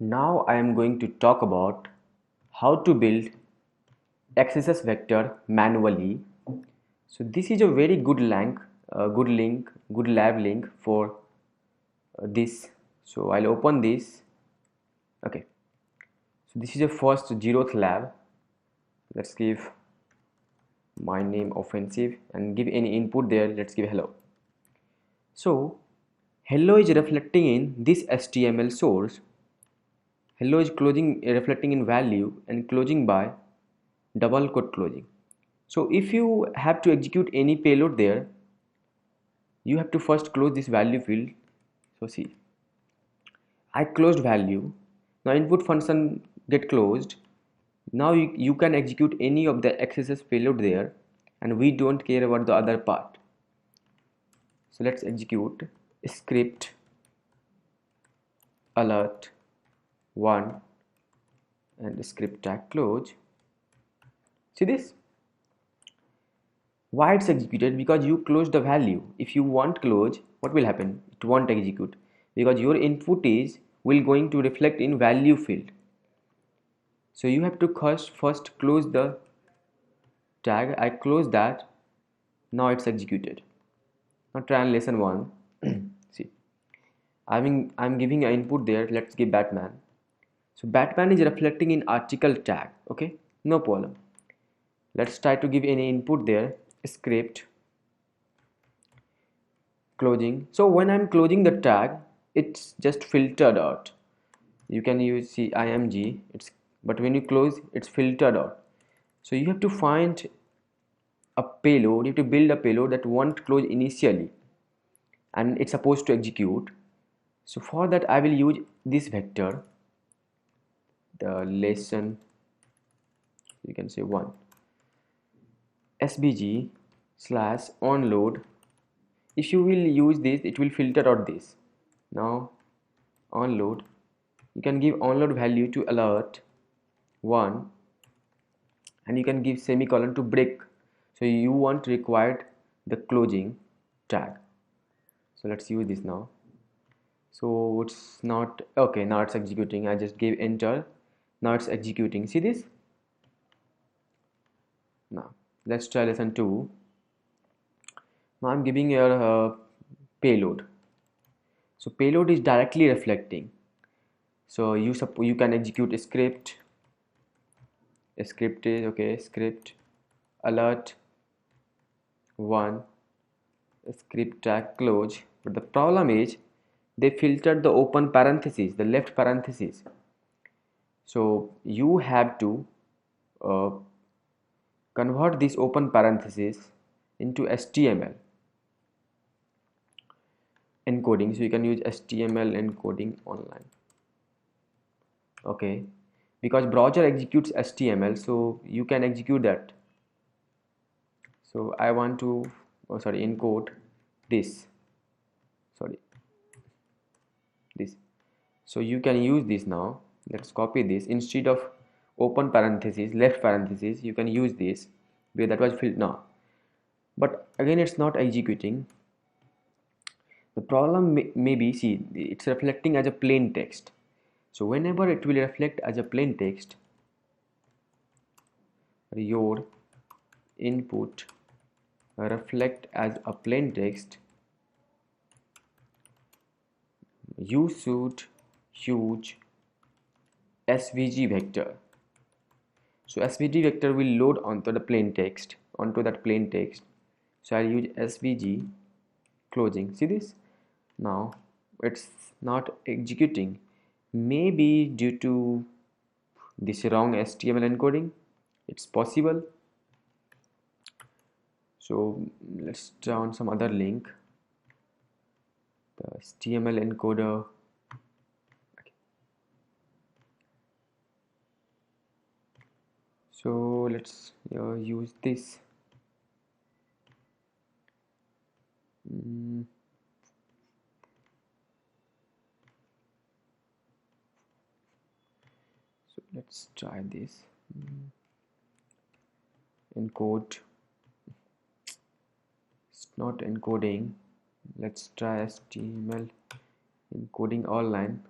Now I am going to talk about how to build XSS vector manually. So this is a very good lab link for this. So I'll open this. Okay. So this is a first zeroth lab. Let's give my name offensive and give any input there. Let's give hello. So hello is reflecting in this HTML source. Hello is reflecting in value and closing by double quote closing. So if you have to execute any payload there, you have to first close this value field. So see, I closed value. Now input function get closed. Now you can execute any of the XSS payload there, and we don't care about the other part. So let's execute script alert 1 and script tag close. See this? Why it's executed? Because you closed the value. If you want close, what will happen? It won't execute because your input is will going to reflect in value field. So you have to first close the tag. I close that. Now it's executed. Now try and lesson one. See, I'm giving an input there. Let's give Batman. So Batman is reflecting in article tag. Okay, no problem. Let's try to give any input there. Script closing. So when I'm closing the tag, it's just filtered out. You can use see img. But when you close, it's filtered out. So you have to find a payload. You have to build a payload that won't close initially, and it's supposed to execute. So for that, I will use this vector, the lesson. You can say 1 sbg slash onload. If you will use this, it will filter out this. Now onload, you can give onload value to alert 1, and you can give semicolon to break. So you want required the closing tag. So let's use this now. So it's not okay. Now it's executing. I just gave enter. Now it's executing. See this? Now let's try lesson 2. Now I'm giving your payload. So payload is directly reflecting. So you can execute a script. A script is okay. Script alert 1 script tag close. But the problem is they filtered the open parentheses, the left parentheses. So you have to uh, convert this open parenthesis into HTML encoding. So you can use HTML encoding online. Okay, because browser executes HTML, so you can execute that. So I want to encode this. This. So you can use this now. Let's copy this. Instead of open parenthesis, left parenthesis, you can use this where that was filled now. But again, it's not executing. The problem may be, see, it's reflecting as a plain text. So whenever it will reflect as a plain text, your input reflect as a plain text, you should use SVG vector. So SVG vector will load onto that plain text. So I'll use SVG closing. See this? Now it's not executing. Maybe due to this wrong HTML encoding. It's possible. So let's down some other link. The HTML encoder. Okay. So let's use this. So let's try this. Encode. It's not encoding. Let's try HTML encoding online.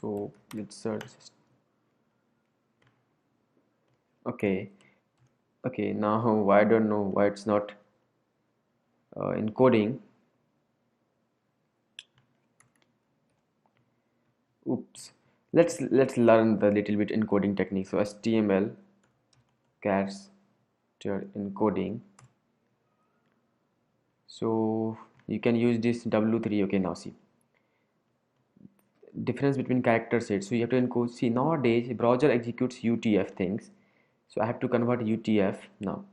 So let's search. Okay, okay, now I don't know why it's not encoding. Oops. Let's learn the little bit encoding technique. So HTML character encoding. So you can use this W3. Okay, now see difference between character sets. So you have to encode. See, nowadays browser executes UTF things, so I have to convert UTF. Now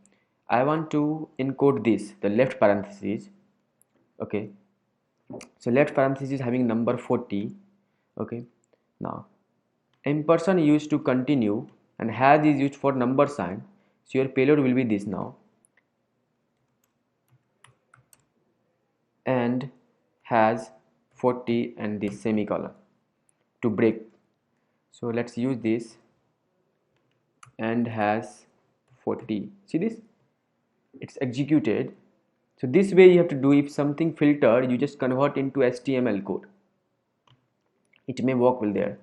I want to encode this, the left parentheses. Okay, so left parenthesis having number 40. Okay, now ampersand used to continue and has is used for number sign, so your payload will be this now, and has 40 and this semicolon to break. So let's use this, and has 40. See this, it's executed. So this way you have to do. If something filtered, you just convert into HTML code, it may work well there.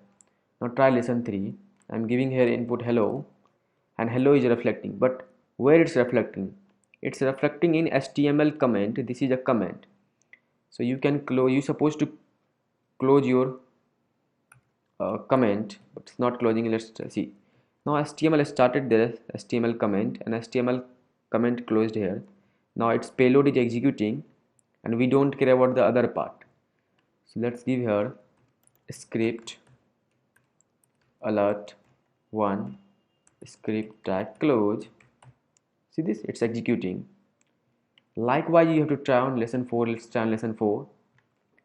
Now try lesson 3. I'm giving here input hello, and hello is reflecting, but where it's reflecting? It's reflecting in HTML comment. This is a comment, so you can close. You supposed to close your comment, but it's not closing. Let's see. Now HTML started there, HTML comment, and HTML comment closed here. Now its payload is executing, and we don't care about the other part. So let's give here script alert 1 script tag close. See this, it's executing. Likewise you have to try on lesson 4. Let's try on lesson 4.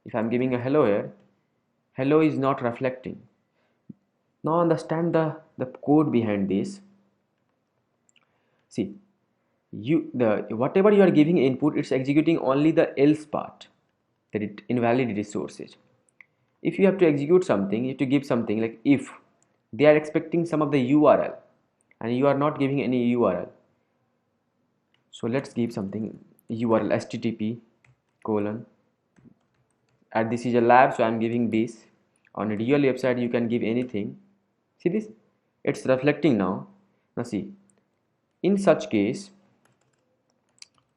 If I'm giving a hello here, hello is not reflecting. Now understand the code behind this. See, whatever you are giving input, it's executing only the else part, that it invalidates sources. If you have to execute something, you have to give something like if they are expecting some of the URL and you are not giving any URL. So let's give something URL http colon, and this is a lab, so I'm giving this. On a real website you can give anything. See this, it's reflecting now. Now see, in such case,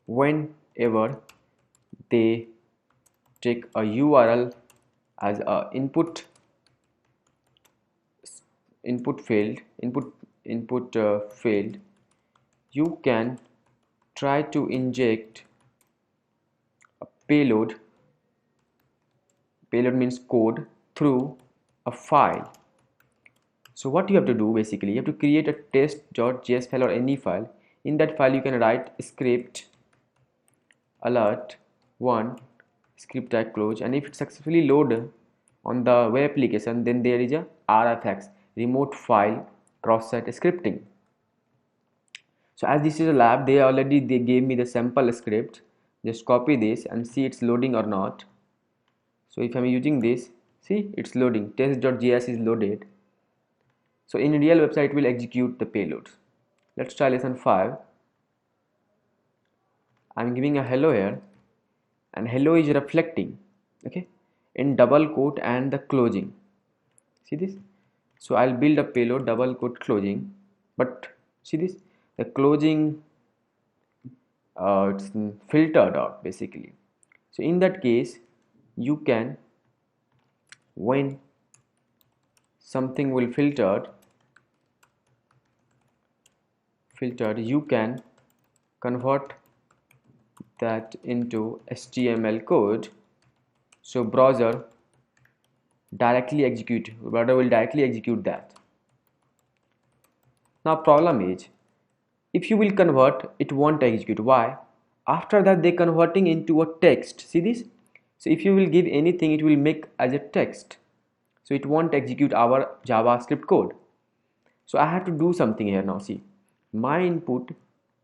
whenever they take a URL as a input failed, you can try to inject a payload means code through a file. So what you have to do, basically you have to create a test.js file or any file. In that file you can write script alert 1 script tag close, and if it successfully load on the web application, then there is a RFX, remote file cross-site scripting. So as this is a lab, they gave me the sample script. Just copy this and see it's loading or not. So if I'm using this, see it's loading, test.js is loaded. So in real website it will execute the payloads. Let's try lesson 5. I'm giving a hello here, and hello is reflecting, okay, in double quote and the closing. See this? So I'll build a payload double quote closing, but see this, the closing it's filtered out basically. So in that case, you can, when something will filtered, you can convert that into HTML code, so browser will directly execute that. Now problem is, if you will convert, it won't execute. Why? After that they converting into a text. See this? So if you will give anything, it will make as a text, so it won't execute our JavaScript code. So I have to do something here. Now see, my input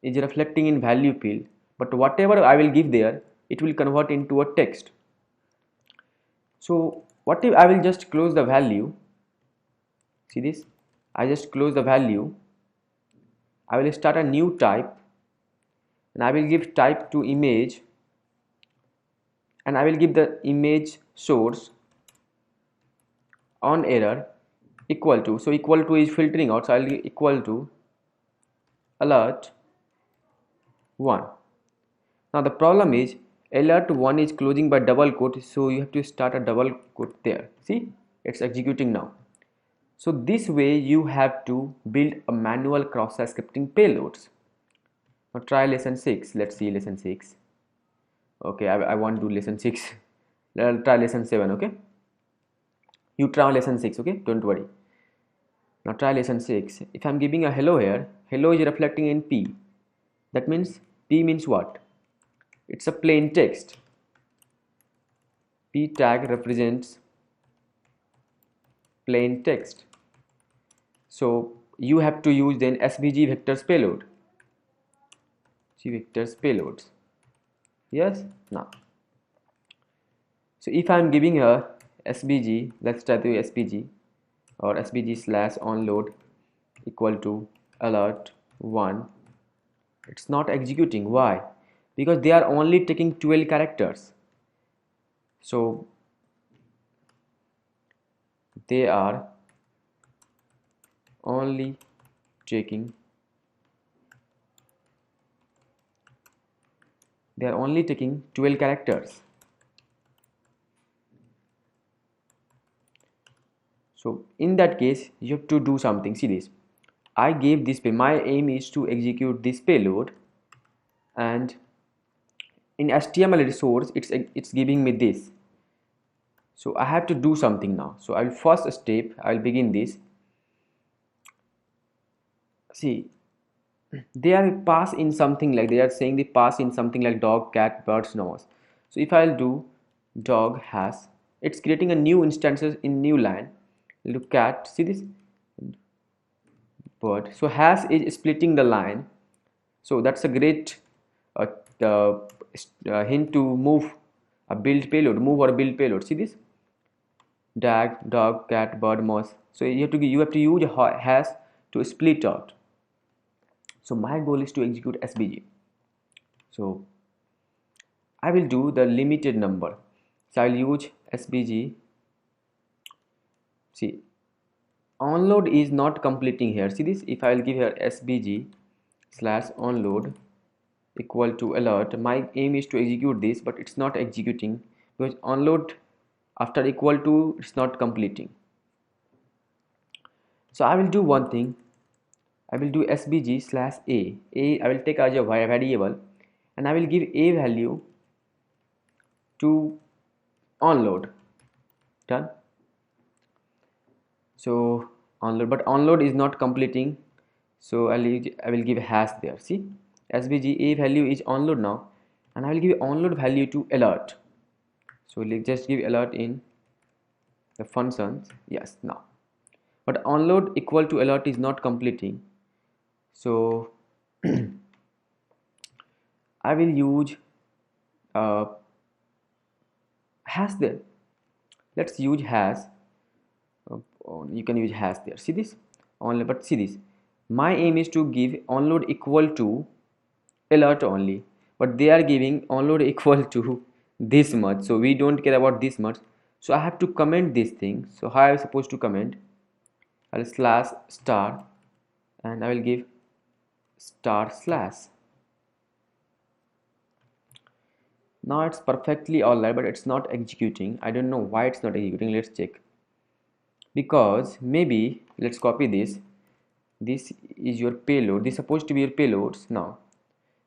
is reflecting in value field, but whatever I will give there, it will convert into a text. So what if I will just close the value? See this, I just close the value. I will start a new type, and I will give type to image, and I will give the image source on error equal to, so equal to is filtering out, so I'll give equal to alert 1. Now the problem is alert 1 is closing by double quote, so you have to start a double quote there. See, it's executing now. So this way you have to build a manual cross-site scripting payloads. Now try lesson 6. Let's see lesson 6. Okay, I want to do lesson 6. I'll try lesson 7. Okay, you try lesson 6. Okay, don't worry. Now try lesson 6. If I'm giving a hello here, hello is reflecting in P. That means P means what? It's a plain text. P tag represents plain text. So you have to use then SVG vectors payload. G vectors payloads. Yes? Now. So if I'm giving a SVG, let's try to SVG or SVG slash onload equal to alert 1. It's not executing. Why? Because they are only taking 12 characters. So they are only taking 12 characters. So in that case you have to do something. See this, I gave this my aim is to execute this payload, and in HTML resource it's giving me this. So I have to do something now. So I'll first step, I'll begin this. See, they are pass in something like, they are saying they pass in something like dog, cat, birds, nose. So if I'll do dog has, it's creating a new instances in new line. Look at, see this bird. So has is splitting the line. So that's a great uh, uh, hint to move a build payload, move or build payload. See this, dog, cat, bird, mouse. So you have to use has to split out. So my goal is to execute SVG. So I will do the limited number. So I'll use SVG. See, onload is not completing here. See this, if I'll give here SVG slash onload equal to alert, my aim is to execute this, but it's not executing because onload after equal to it's not completing. So I will do one thing, I will do SVG slash a I will take as a variable and I will give a value to onload. Done. So onload, but onload is not completing, so I will give hash there. See, SVG a value is onload now, and I will give onload value to alert. So let's just give alert in the functions. Yes, now, but onload equal to alert is not completing, so I will use hash there. Let's use hash. You can use hash there. See this only, but see this, my aim is to give onload equal to alert only, but they are giving onload equal to this much, so we don't care about this much. So I have to comment this thing. So how I am supposed to comment? I'll slash star and I will give star slash. Now it's perfectly alright, but it's not executing. I don't know why it's not executing. Let's check, because maybe let's copy this. This is your payload, this is supposed to be your payloads. Now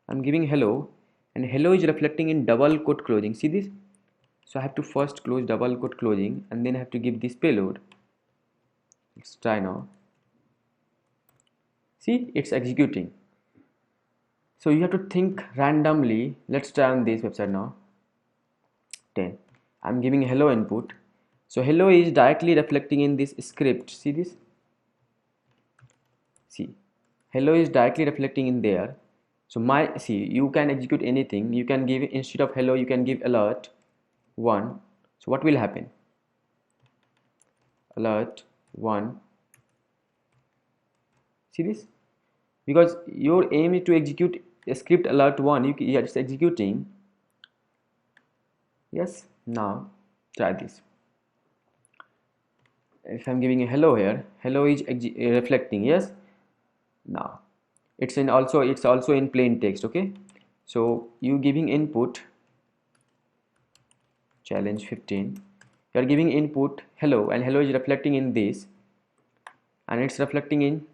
I'm giving hello, and hello is reflecting in double quote closing. See this, so I have to first close double quote closing and then I have to give this payload. Let's try now. See, it's executing. So you have to think randomly. Let's try on this website now. 10. I'm giving hello input. So hello is directly reflecting in this script. See this? See, hello is directly reflecting in there. So you can execute anything. You can give, instead of hello, you can give alert 1. So what will happen? Alert 1. See this? Because your aim is to execute a script alert 1, you are just executing. Yes, now try this. if I'm giving a hello here, hello is reflecting, yes. Now it's also in plain text, okay. So you giving input challenge 15, you are giving input hello, and hello is reflecting in this, and it's reflecting in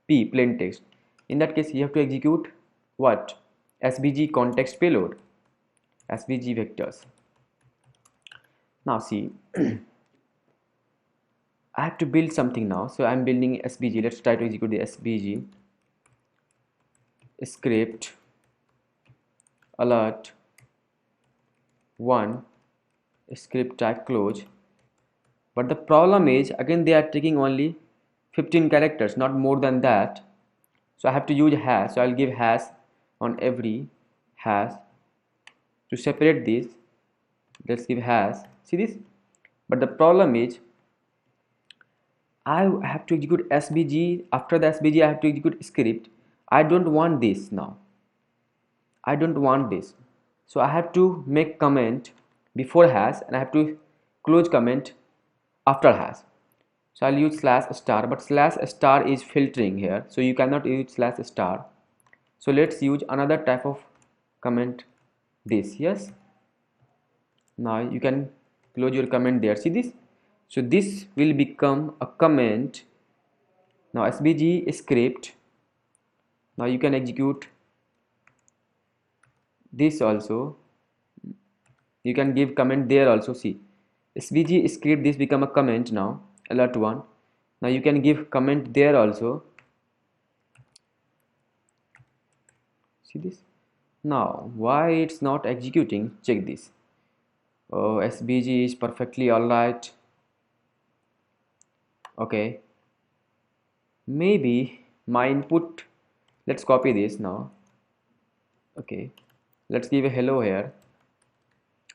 p plain text. In that case, you have to execute what? SVG context payload, SVG vectors. Now see, I have to build something now, so I'm building SVG. Let's try to execute the SVG script alert 1 script type close. But the problem is, again, they are taking only 15 characters, not more than that. So I have to use hash. So I'll give hash on every hash to separate this. Let's give hash. See this? But the problem is, I have to execute SVG. After the SVG, I have to execute script. I don't want this now. I don't want this. So I have to make comment before hash, and I have to close comment after hash. So I'll use slash star, but slash star is filtering here, so you cannot use slash star. So let's use another type of comment, this, yes. Now you can close your comment there, see this. So this will become a comment. Now SVG script, now you can execute this also, you can give comment there also. See, SVG script, this become a comment now, alert 1. Now you can give comment there also. See this? Now why it's not executing? Check this. Oh, SVG is perfectly alright. Okay, maybe my input, let's copy this now. Okay, let's give a hello here.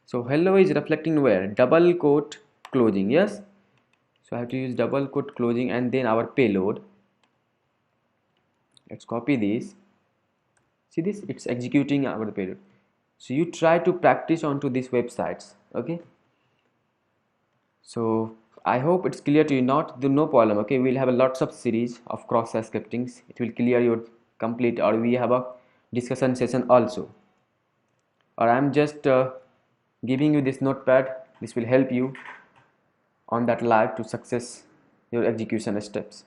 So hello is reflecting where? Double quote closing, yes. So I have to use double quote closing and then our payload. Let's copy this. See this? It's executing our payload. So you try to practice onto these websites, okay. So I hope it's clear to you. Not no problem, okay. We'll have a lots of series of cross-site scriptings. It will clear your complete, or we have a discussion session also, or I'm just giving you this notepad. This will help you on that live to success your execution steps.